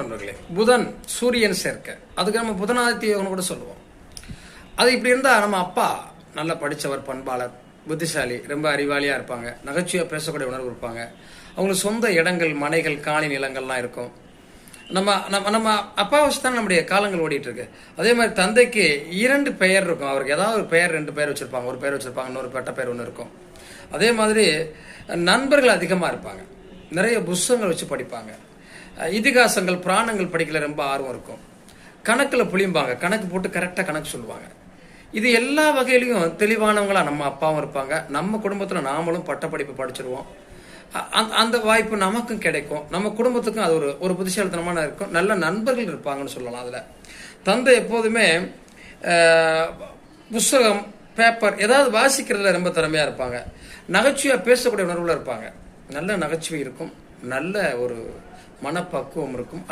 நண்பர்களே, புதன் சூரியன் சேர்க்க, அதுக்கு நம்ம புதனாதித்ய யோகம் கூட சொல்லுவோம். அது இப்படி இருந்தா நம்ம அப்பா நல்லா படித்தவர், பண்பாளர், புத்திசாலி, ரொம்ப அறிவாளியாக இருப்பாங்க, நகைச்சுவையாக பேசக்கூடிய உணர்வு இருப்பாங்க, அவங்களுக்கு சொந்த இடங்கள், மனைகள், காணி நிலங்கள்லாம் இருக்கும். நம்ம நம்ம நம்ம அப்பா வச்சு தான் நம்முடைய காலங்கள் ஓடிட்டு இருக்கு. அதே மாதிரி தந்தைக்கு 2 பெயர் இருக்கும். அவருக்கு ஏதாவது ஒரு பெயர், 2 பெயர் வச்சிருப்பாங்க. ஒரு பெயர் வச்சிருப்பாங்க, இன்னொரு பட்ட பெயர் ஒன்று இருக்கும். அதே மாதிரி நண்பர்கள் அதிகமாக இருப்பாங்க, நிறைய புஸ்தகங்கள் வச்சு படிப்பாங்க, இதிகாசங்கள், புராணங்கள் படிக்கல ரொம்ப ஆர்வம் இருக்கும், கணக்கில் புளியும்பாங்க, கணக்கு போட்டு கரெக்டாக கணக்கு சொல்லுவாங்க. இது எல்லா வகையிலையும் தெளிவானவங்களா நம்ம அப்பாவும் இருப்பாங்க. நம்ம குடும்பத்தில் நாமளும் பட்டப்படிப்பு படிச்சிருவோம். அந்த வாய்ப்பு நமக்கும் கிடைக்கும், நம்ம குடும்பத்துக்கும் அது ஒரு புத்திசாலித்தனமான இருக்கும். நல்ல நண்பர்கள் இருப்பாங்கன்னு சொல்லலாம். அதில் தந்தை எப்போதுமே புஸ்தகம், பேப்பர் ஏதாவது வாசிக்கிறதுல ரொம்ப திறமையாக இருப்பாங்க, நகைச்சுவையாக பேசக்கூடிய உணர்வுல இருப்பாங்க, நல்ல நகைச்சுவை இருக்கும், நல்ல ஒரு மனப்பக்குவம் இருக்கும்.